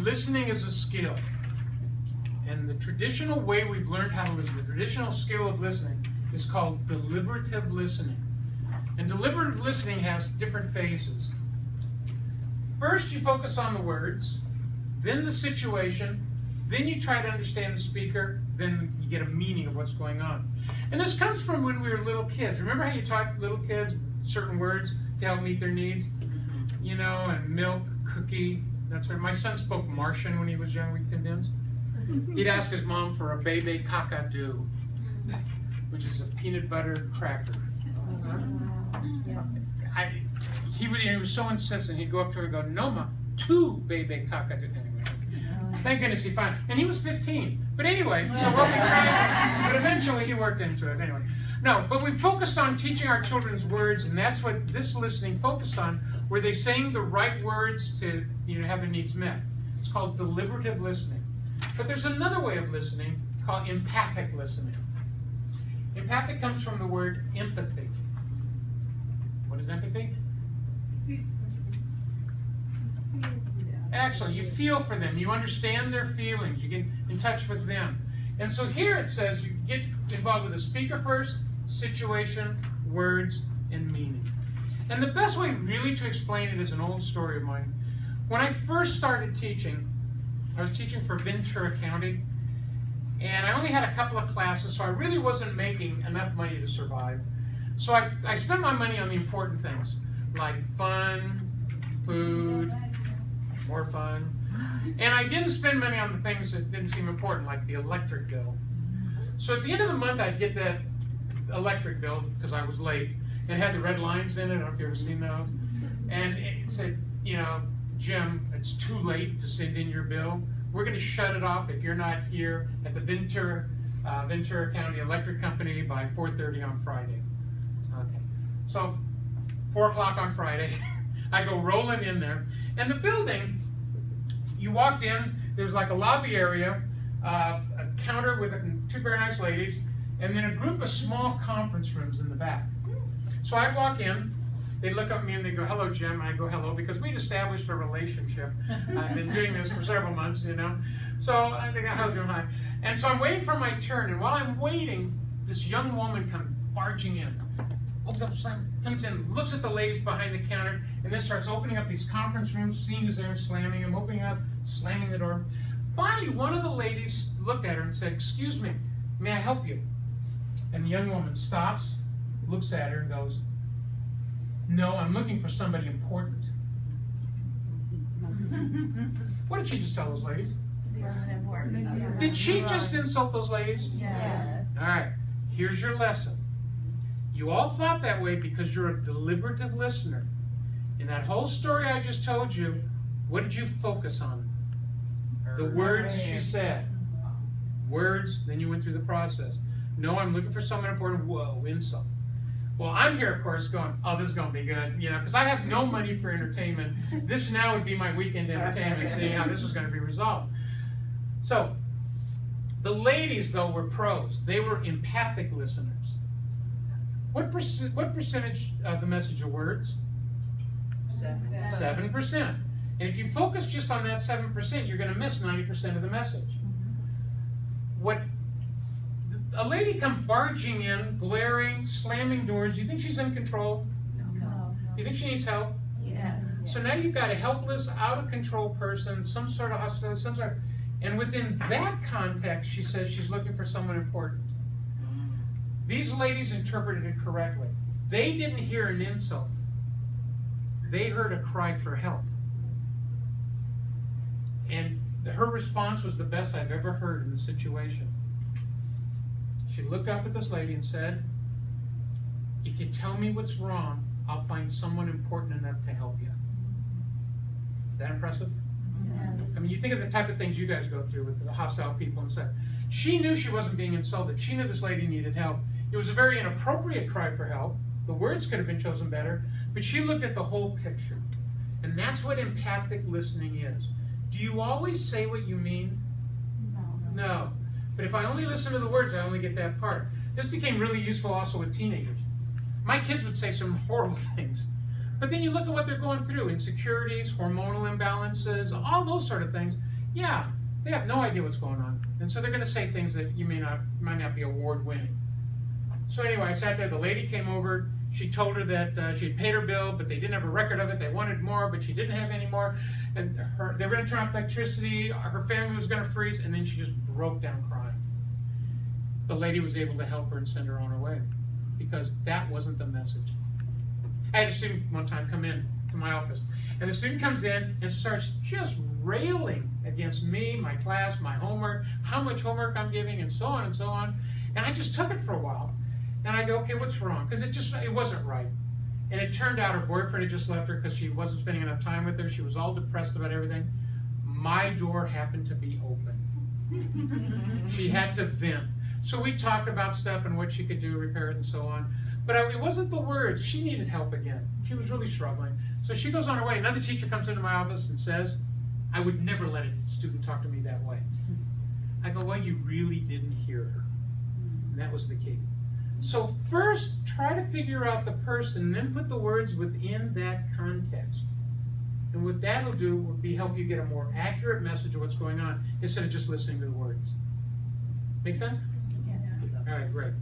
listening is a skill. And the traditional way we've learned how to listen, the traditional skill of listening, is called deliberative listening. And deliberative listening has different phases. First, you focus on the words, then the situation, then you try to understand the speaker, then you get a meaning of what's going on. And this comes from when we were little kids. Remember how you taught little kids certain words to help meet their needs? You know, and milk, cookie, that's right. My son spoke Martian when he was young, we condensed. He'd ask his mom for a bebe kakadu, which is a peanut butter cracker. He was so insistent, he'd go up to her and go, no, ma, 2 bebe kakadu. Anyway, thank goodness he found it. And he was 15. But anyway, so what we tried, but eventually he worked into it. Anyway, no, but we focused on teaching our children's words, and that's what this listening focused on. Were they saying the right words to have their needs met? It's called deliberative listening. But there's another way of listening called empathic listening. Empathic comes from the word empathy. What is empathy? Actually, you feel for them. You understand their feelings. You get in touch with them. And so here it says you get involved with the speaker first, situation, words, and meaning. And the best way really to explain it is an old story of mine. When I first started teaching, I was teaching for Ventura County, and I only had a couple of classes, so I really wasn't making enough money to survive. So I spent my money on the important things, like fun, food, more fun. And I didn't spend money on the things that didn't seem important, like the electric bill. So at the end of the month, I'd get that electric bill, because I was late, and it had the red lines in it. I don't know if you've ever seen those. And it said, Jim, it's too late to send in your bill. We're going to shut it off if you're not here at the Ventura County Electric Company by 4:30 on Friday. Okay. So 4 o'clock on Friday, I go rolling in there. And the building, you walked in, there's like a lobby area, a counter with 2 very nice ladies, and then a group of small conference rooms in the back. So I'd walk in, they'd look up at me and they'd go, hello, Jim, and I'd go, hello, because we'd established a relationship. I've been doing this for several months, So I think, hello, Jim, hi. And so I'm waiting for my turn, and while I'm waiting, this young woman comes barging in. Opens up, comes in, looks at the ladies behind the counter, and then starts opening up these conference rooms, seeing who's there and slamming them, opening up, slamming the door. Finally, one of the ladies looked at her and said, excuse me, may I help you? And the young woman stops, looks at her and goes, no, I'm looking for somebody important. What did she just tell those ladies? Did she just insult those ladies? Yes. All right, here's your lesson. You all thought that way because you're a deliberative listener. In that whole story I just told you, what did you focus on? The words she said. Words, then you went through the process. No, I'm looking for someone important. Whoa, insult. Well, I'm here, of course, going, oh, this is going to be good, because I have no money for entertainment. This now would be my weekend entertainment, seeing how this was going to be resolved. So, the ladies, though, were pros. They were empathic listeners. What percentage of the message are words? 7%. And if you focus just on that 7%, you're going to miss 90% of the message. What a lady comes barging in, glaring, slamming doors. Do you think she's in control? No. Do you think she needs help? Yes. So now you've got a helpless, out of control person, some sort of hostility, and within that context, she says she's looking for someone important. These ladies interpreted it correctly. They didn't hear an insult. They heard a cry for help. And her response was the best I've ever heard in the situation. She looked up at this lady and said, if you tell me what's wrong, I'll find someone important enough to help you. Is that impressive? Yes. I mean, you think of the type of things you guys go through with the hostile people and stuff. She knew she wasn't being insulted. She knew this lady needed help. It was a very inappropriate cry for help. The words could have been chosen better, but she looked at the whole picture. And that's what empathic listening is. Do you always say what you mean? No. But if I only listen to the words, I only get that part. This became really useful also with teenagers. My kids would say some horrible things. But then you look at what they're going through, insecurities, hormonal imbalances, all those sort of things. Yeah, they have no idea what's going on. And so they're going to say things that might not be award winning. So anyway, I sat there, the lady came over, she told her that she had paid her bill, but they didn't have a record of it, they wanted more, but she didn't have any more, and they were going to turn off electricity, her family was going to freeze, and then she just broke down crying. The lady was able to help her and send her on her way, because that wasn't the message. I had a student one time come in to my office, and the student comes in and starts just railing against me, my class, my homework, how much homework I'm giving, and so on and so on. And I just took it for a while, and I go, okay, what's wrong? Because it wasn't right. And it turned out her boyfriend had just left her because she wasn't spending enough time with her. She was all depressed about everything. My door happened to be open. She had to vent. So we talked about stuff and what she could do, repair it, and so on. But it wasn't the words. She needed help again. She was really struggling. So she goes on her way. Another teacher comes into my office and says, I would never let a student talk to me that way. I go, well, you really didn't hear her. And that was the key. So first, try to figure out the person, and then put the words within that context. And what that'll do will be help you get a more accurate message of what's going on, instead of just listening to the words. Make sense? Yes. All right, great.